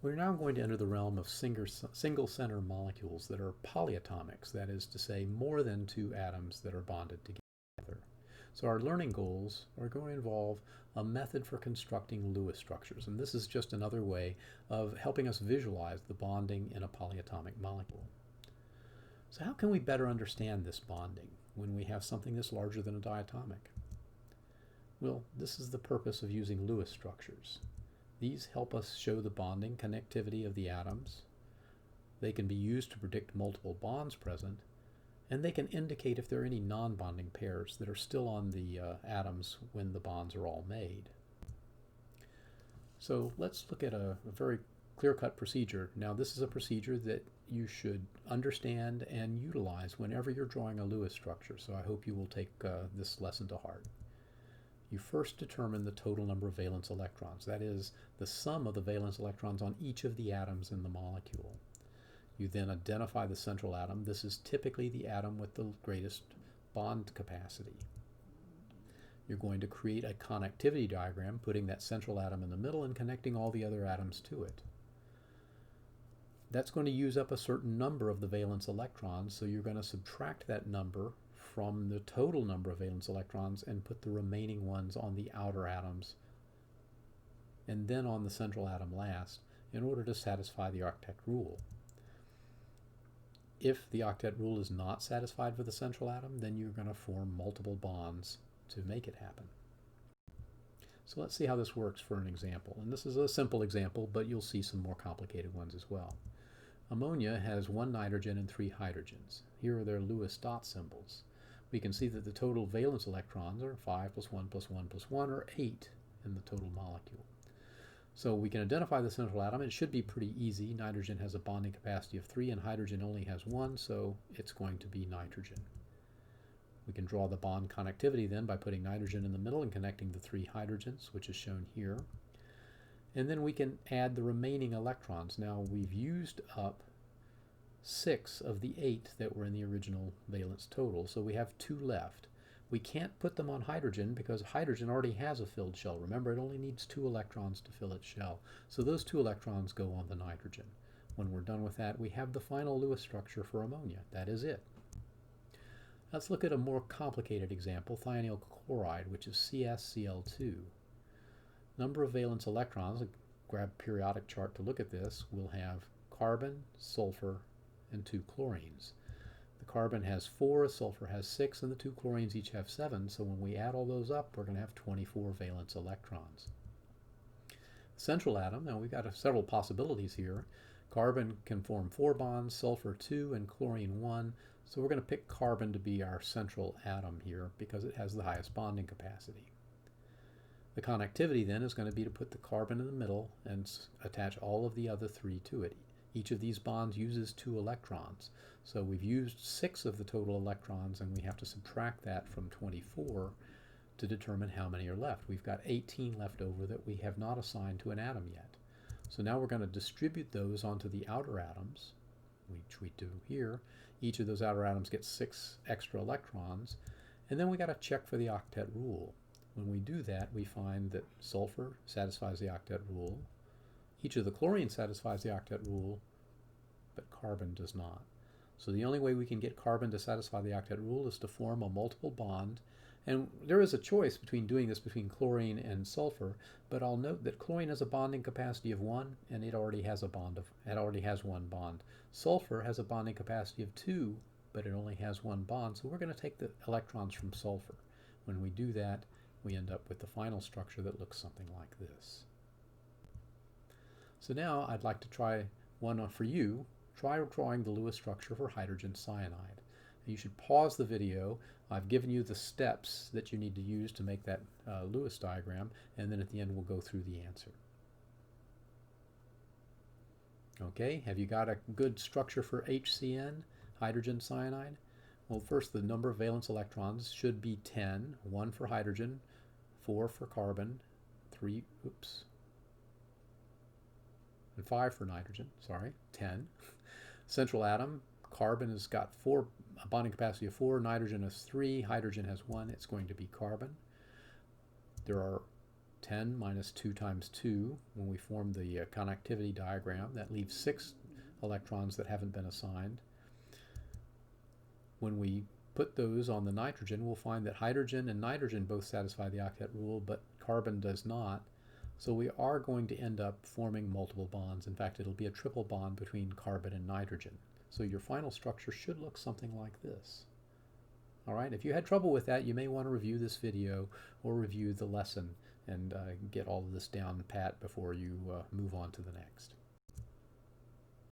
We're now going to enter the realm of single center molecules that are polyatomics, that is to say, more than two atoms that are bonded together. So our learning goals are going to involve a method for constructing Lewis structures, and this is just another way of helping us visualize the bonding in a polyatomic molecule. So how can we better understand this bonding when we have something that's larger than a diatomic? Well, this is the purpose of using Lewis structures. These help us show the bonding connectivity of the atoms. They can be used to predict multiple bonds present, and they can indicate if there are any non-bonding pairs that are still on the atoms when the bonds are all made. So let's look at a very clear-cut procedure. Now this is a procedure that you should understand and utilize whenever you're drawing a Lewis structure, so I hope you will take this lesson to heart. You first determine the total number of valence electrons, that is, the sum of the valence electrons on each of the atoms in the molecule. You then identify the central atom. This is typically the atom with the greatest bond capacity. You're going to create a connectivity diagram, putting that central atom in the middle and connecting all the other atoms to it. That's going to use up a certain number of the valence electrons, so you're going to subtract that number from the total number of valence electrons and put the remaining ones on the outer atoms and then on the central atom last in order to satisfy the octet rule. If the octet rule is not satisfied for the central atom, then you're going to form multiple bonds to make it happen. So let's see how this works for an example. And this is a simple example, but you'll see some more complicated ones as well. Ammonia has 1 nitrogen and 3 hydrogens. Here are their Lewis dot symbols. We can see that the total valence electrons are 5 plus 1 plus 1 plus 1, or 8 in the total molecule. So we can identify the central atom. It should be pretty easy. Nitrogen has a bonding capacity of 3 and hydrogen only has 1, so it's going to be nitrogen. We can draw the bond connectivity then by putting nitrogen in the middle and connecting the 3 hydrogens, which is shown here. And then we can add the remaining electrons. Now we've used up 6 of the 8 that were in the original valence total, so we have 2 left. We can't put them on hydrogen because hydrogen already has a filled shell. Remember, it only needs 2 electrons to fill its shell. So those 2 electrons go on the nitrogen. When we're done with that, we have the final Lewis structure for ammonia. That is it. Let's look at a more complicated example, thionyl chloride, which is CsCl2. Number of valence electrons, grab a periodic chart to look at this, we'll have carbon, sulfur, and 2 chlorines. The carbon has 4, sulfur has 6, and the 2 chlorines each have 7, so when we add all those up, we're going to have 24 valence electrons. Central atom, now we've got several possibilities here. Carbon can form 4 bonds, sulfur 2, and chlorine 1, so we're going to pick carbon to be our central atom here because it has the highest bonding capacity. The connectivity then is going to be to put the carbon in the middle and attach all of the other 3 to it. Each of these bonds uses 2 electrons. So we've used 6 of the total electrons, and we have to subtract that from 24 to determine how many are left. We've got 18 left over that we have not assigned to an atom yet. So now we're going to distribute those onto the outer atoms, which we do here. Each of those outer atoms gets 6 extra electrons, and then we got to check for the octet rule. When we do that, we find that sulfur satisfies the octet rule. Each of the chlorines satisfies the octet rule, but carbon does not. So the only way we can get carbon to satisfy the octet rule is to form a multiple bond. And there is a choice between doing this between chlorine and sulfur, but I'll note that chlorine has a bonding capacity of 1, and it already has 1 bond. Sulfur has a bonding capacity of 2, but it only has 1 bond, so we're going to take the electrons from sulfur. When we do that, we end up with the final structure that looks something like this. So now I'd like to try one for you. Try drawing the Lewis structure for hydrogen cyanide. You should pause the video. I've given you the steps that you need to use to make that Lewis diagram, and then at the end we'll go through the answer. Okay, have you got a good structure for HCN, hydrogen cyanide? Well, first the number of valence electrons should be 10, 1 for hydrogen, 4 for carbon, and 5 for nitrogen, 10. Central atom, carbon has got a bonding capacity of 4, nitrogen has 3, hydrogen has 1, it's going to be carbon. There are 10 minus 2 times 2 when we form the connectivity diagram. That leaves 6 electrons that haven't been assigned. When we put those on the nitrogen, we'll find that hydrogen and nitrogen both satisfy the octet rule, but carbon does not. So we are going to end up forming multiple bonds. In fact, it'll be a triple bond between carbon and nitrogen. So your final structure should look something like this. All right, if you had trouble with that, you may want to review this video or review the lesson and get all of this down pat before you move on to the next.